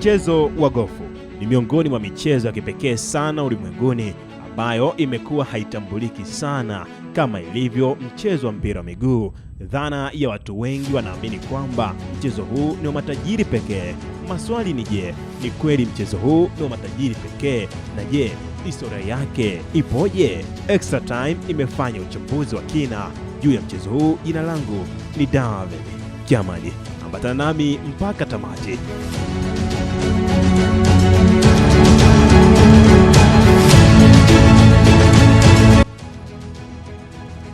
Mchezo wa gofu ni miongoni mwa michezo ya kipekee sana ulimwenguni ambayo imekuwa haitambuliki sana kama ilivyo mchezo wa mpira wa miguu. Dhana ya watu wengi wanaamini kwamba mchezo huu ni wa matajiri pekee. Maswali ni je, ni kweli mchezo huu ni wa matajiri pekee? Na je, historia yake ipoje? Extra Time imefanya uchambuzi wa kina juu ya mchezo huu. Jina langu ni David Kiamani, ambatana nami mpaka tamati.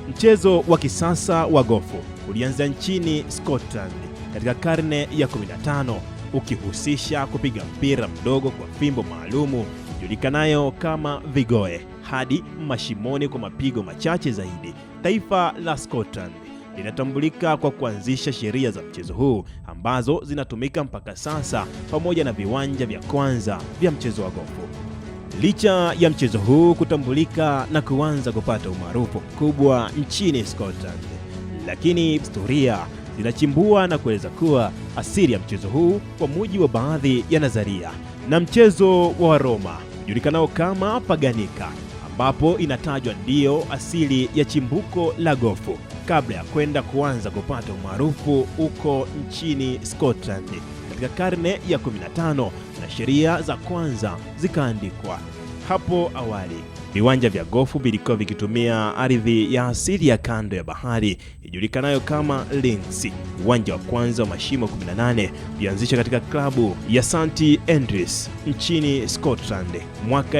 Mchezo wa kisasa wa gofu ulianza nchini Scotland katika karne ya 15 ukihusisha kupiga mpira mdogo kwa fimbo maalumu julikanayo kama vigoe hadi mashimoni kwa mapigo machache zaidi. Taifa la Scotland linatambulika kwa kuanzisha sheria za mchezo huu ambazo zinatumika mpaka sasa, pamoja na viwanja vya kwanza vya mchezo wa gofu. Licha ya mchezo huu kutambulika na kuanza kupata umaarufu mkubwa nchini Scotland, lakini historia zinachimbua na kueleza kuwa asili ya mchezo huu kwa mujibu wa baadhi ya nadharia na mchezo wa Roma julikanao kama Paganica, ambapo inatajwa ndiyo asili ya chimbuko la gofu kabla ya kwenda kuanza kupata umaarufu huko nchini Scotland katika karne ya 15 na sheria za kwanza zikaandikwa. Hapo awali viwanja vya gofu vilikuwa vikitumia ardhi ya asili ya kando ya bahari ijulikanayo kama links. Uwanja wa kwanza wa mashimo 18 ulianzishwa katika klabu ya St Andrews nchini Scotland mwaka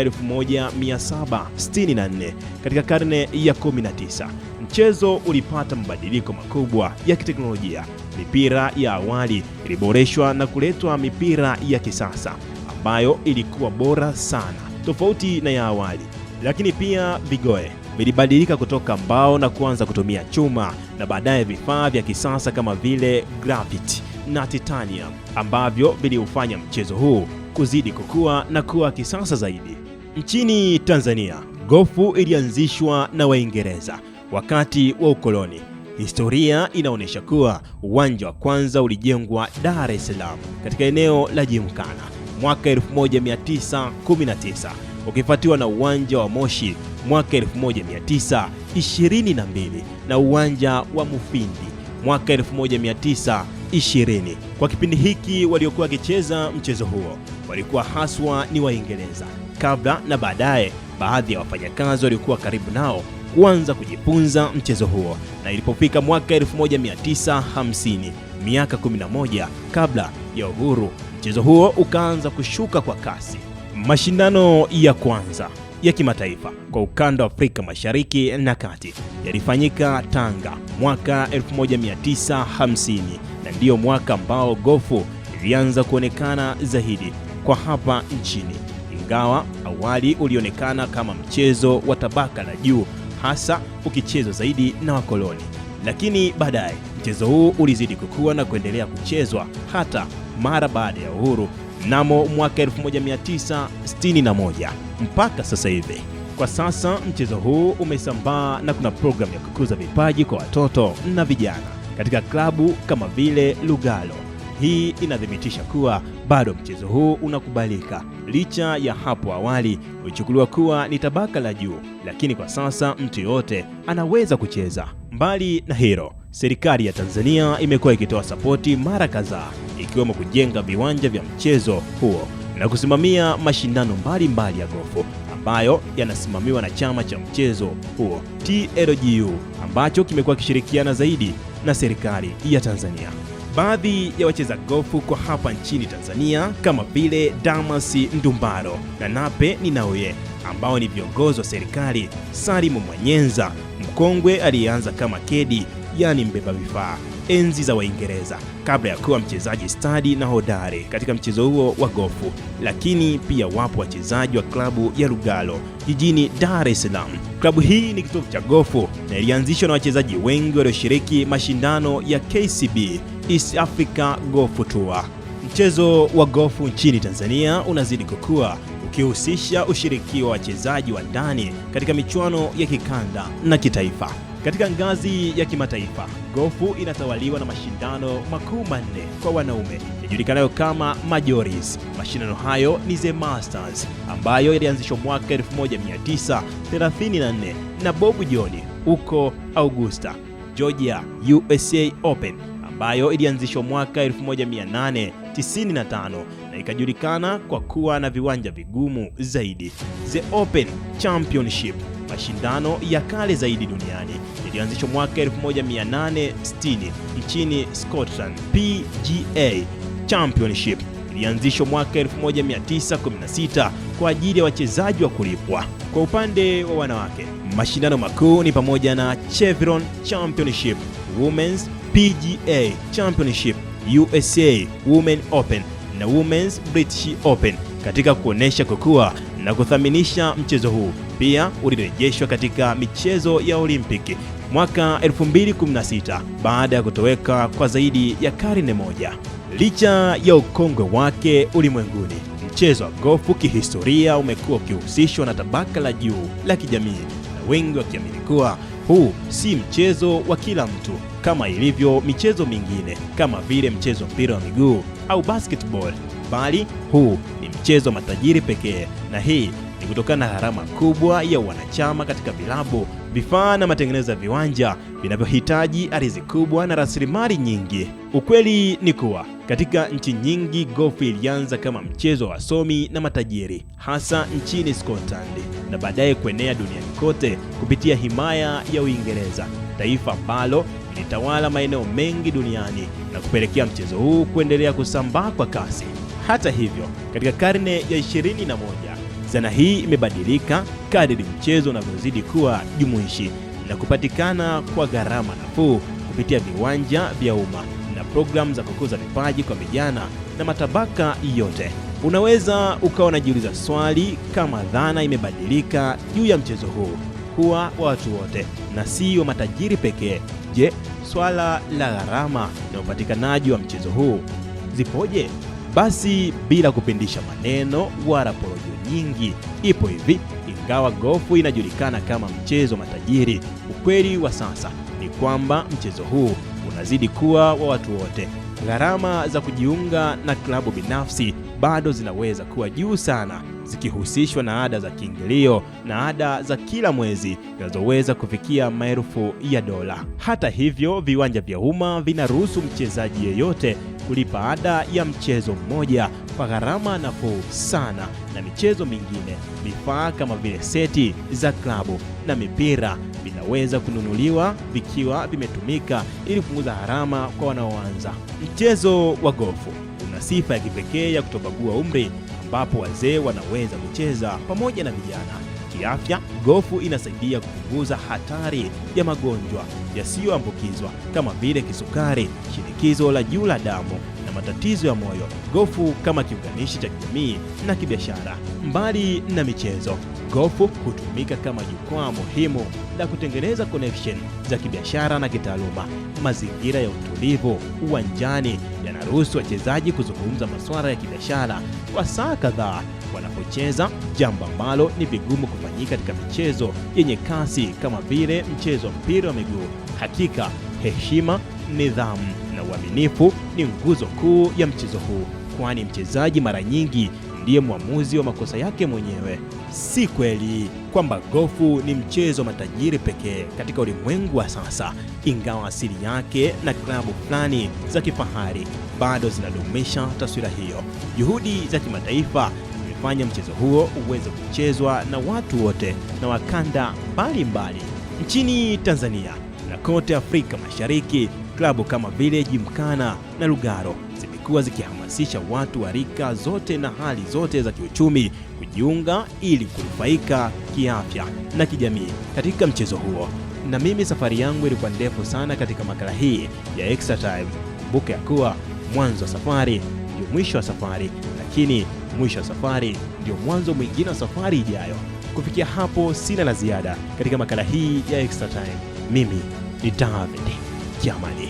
1764. Katika karne ya 19 mchezo ulipata mabadiliko makubwa ya kiteknolojia. Mipira ya awali iliboreshwa na kuletwa mipira ya kisasa ambayo ilikuwa bora sana tofauti na ya awali, lakini pia vigoe vilibadilika kutoka mbao na kuanza kutumia chuma na baadaye vifaa vya kisasa kama vile graphite na titanium ambavyo viliufanya mchezo huu kuzidi kukua na kuwa kisasa zaidi. Nchini Tanzania, gofu ilianzishwa na Waingereza wakati wa ukoloni. Historia inaonyesha kuwa uwanja wa kwanza ulijengwa Dar es Salaam katika eneo la Jimkana mwaka 1919, ukifuatiwa na uwanja wa Moshi mwaka 1922 na uwanja wa Mufindi mwaka 1920. Kwa kipindi hiki waliokuwa wakicheza mchezo huo walikuwa haswa ni Waingereza, kabla na baadaye baadhi ya wafanyakazi waliokuwa karibu nao kuanza kujifunza mchezo huo, na ilipofika mwaka 1950, miaka 11 kabla ya uhuru, mchezo huo ukaanza kushuka kwa kasi. Mashindano ya kwanza ya kimataifa kwa ukanda wa Afrika Mashariki na Kati yalifanyika Tanga mwaka 1950, na ndiyo mwaka ambao gofu ilianza kuonekana zaidi kwa hapa nchini, ingawa awali ulionekana kama mchezo wa tabaka la juu, hasa ukichezwa zaidi na wakoloni. Lakini baadaye mchezo huu ulizidi kukua na kuendelea kuchezwa hata mara baada ya uhuru mnamo mwaka 1961 mpaka sasa hivi. Kwa sasa mchezo huu umesambaa na kuna programu ya kukuza vipaji kwa watoto na vijana katika klabu kama vile Lugalo. Hii inathibitisha kuwa bado mchezo huu unakubalika licha ya hapo awali ulichukuliwa kuwa ni tabaka la juu, lakini kwa sasa mtu yote anaweza kucheza. Mbali na hilo, serikali ya Tanzania imekuwa ikitoa sapoti mara kadhaa, ikiwemo kujenga viwanja vya mchezo huo na kusimamia mashindano mbalimbali ya gofu ambayo yanasimamiwa na chama cha mchezo huo TLGU, ambacho kimekuwa kishirikiana zaidi na serikali ya Tanzania. Baadhi ya wacheza gofu kwa hapa nchini Tanzania kama vile Damas Ndumbaro na Nape Ninauye ambao ni viongozi wa serikali, Salimu Mwanyenza mkongwe aliyeanza kama kedi, yani mbeba vifaa, enzi za Waingereza kabla ya kuwa mchezaji stadi na hodari katika mchezo huo wa gofu. Lakini pia wapo wachezaji wa klabu ya Lugalo jijini Dar es Salaam. Klabu hii ni kitovu cha gofu na ilianzishwa na wachezaji wengi walioshiriki mashindano ya KCB East Africa Golf Tour. Mchezo wa gofu nchini Tanzania unazidi kukua, ukihusisha ushiriki wa wachezaji wa ndani katika michuano ya kikanda na kitaifa. Katika ngazi ya kimataifa, gofu inatawaliwa na mashindano makuu manne kwa wanaume yajulikanayo kama Majors. Mashindano hayo ni The Masters ambayo yalianzishwa mwaka 1934 na Bob John huko Augusta, Georgia, USA Open ambayo ilianzishwa mwaka 1895 na ikajulikana kwa kuwa na viwanja vigumu zaidi. The Open Championship, mashindano ya kale zaidi duniani, ilianzishwa mwaka 1860 nchini Scotland. PGA Championship ilianzishwa mwaka 1916 kwa ajili ya wachezaji wa kulipwa. Kwa upande wa wanawake, mashindano makuu ni pamoja na Chevron Championship, Women's PGA Championship, USA Women Open na Women's British Open. Katika kuonesha kukua na kuthaminisha mchezo huu, pia ulirejeshwa katika michezo ya Olimpiki mwaka 2016 baada ya kutoweka kwa zaidi ya karne moja. Licha ya ukongwe wake ulimwenguni, mchezo wa gofu kihistoria umekuwa ukihusishwa na tabaka la juu la kijamii, na wengi wakiamini kuwa huu si mchezo wa kila mtu kama ilivyo michezo mingine kama vile mchezo mpira wa miguu au basketball, bali huu ni mchezo matajiri pekee, na hii ni kutokana na gharama kubwa ya wanachama katika vilabu, vifaa na matengenezo ya viwanja vinavyohitaji ardhi kubwa na rasilimali nyingi. Ukweli ni kuwa katika nchi nyingi gofu ilianza kama mchezo wa wasomi na matajiri, hasa nchini Scotland, na baadaye kuenea duniani kote kupitia himaya ya Uingereza, taifa ambalo ilitawala maeneo mengi duniani na kupelekea mchezo huu kuendelea kusambaa kwa kasi. Hata hivyo, katika karne ya 21 zana hii imebadilika kadri mchezo unavyozidi kuwa jumuishi na kupatikana kwa gharama nafuu kupitia viwanja vya umma na programu za kukuza vipaji kwa vijana na matabaka yote. Unaweza ukawa unajiuliza swali kama dhana imebadilika juu ya mchezo huu kuwa wa watu wote na si wa matajiri pekee. Je, swala la gharama na upatikanaji wa mchezo huu zipoje? Basi bila kupindisha maneno wala porojo nyingi, ipo hivi. Ingawa gofu inajulikana kama mchezo matajiri, ukweli wa sasa ni kwamba mchezo huu unazidi kuwa wa watu wote. Gharama za kujiunga na klabu binafsi bado zinaweza kuwa juu sana, zikihusishwa na ada za kiingilio na ada za kila mwezi zinazoweza kufikia maelfu ya dola. Hata hivyo, viwanja vya umma vinaruhusu mchezaji yeyote kulipa ada ya mchezo mmoja kwa gharama nafuu sana, na michezo mingine, vifaa kama vile seti za klabu na mipira vinaweza kununuliwa vikiwa vimetumika ili kupunguza gharama kwa wanaoanza. Mchezo wa gofu una sifa ya kipekee ya kutobagua umri, ambapo wazee wanaweza kucheza pamoja na vijana. Kiafya, gofu inasaidia kupunguza hatari ya magonjwa yasiyoambukizwa kama vile kisukari, shinikizo la juu la damu na matatizo ya moyo. Gofu kama kiunganishi cha kijamii na kibiashara. Mbali na michezo, gofu hutumika kama jukwaa muhimu la kutengeneza connection za kibiashara na kitaaluma. Mazingira ya utulivu uwanjani yanaruhusu wachezaji kuzungumza masuala ya kibiashara kwa saa kadhaa wanapocheza, jambo ambalo ni vigumu kufanyika katika michezo yenye kasi kama vile mchezo mpira wa miguu. Hakika, heshima, nidhamu na uaminifu ni nguzo kuu ya mchezo huu, kwani mchezaji mara nyingi ndiye mwamuzi wa makosa yake mwenyewe. Si kweli kwamba gofu ni mchezo matajiri pekee katika ulimwengu wa sasa, ingawa asili yake na klabu fulani za kifahari bado zinadumisha taswira hiyo. Juhudi za kimataifa zimefanya mchezo huo uweze kuchezwa na watu wote na wakanda mbalimbali. Nchini Tanzania na kote Afrika Mashariki, klabu kama vile Gymkhana na Lugalo zimekuwa zikihamasisha watu wa rika zote na hali zote za kiuchumi kujiunga ili kunufaika kiafya na kijamii katika mchezo huo. Na mimi safari yangu ilikuwa ndefu sana katika makala hii ya Extra Time. Kumbuka ya kuwa mwanzo wa safari ndio mwisho wa safari, lakini mwisho wa safari ndio mwanzo mwingine wa safari ijayo. Kufikia hapo sina la ziada katika makala hii ya Extra Time. Mimi ni David Jamani.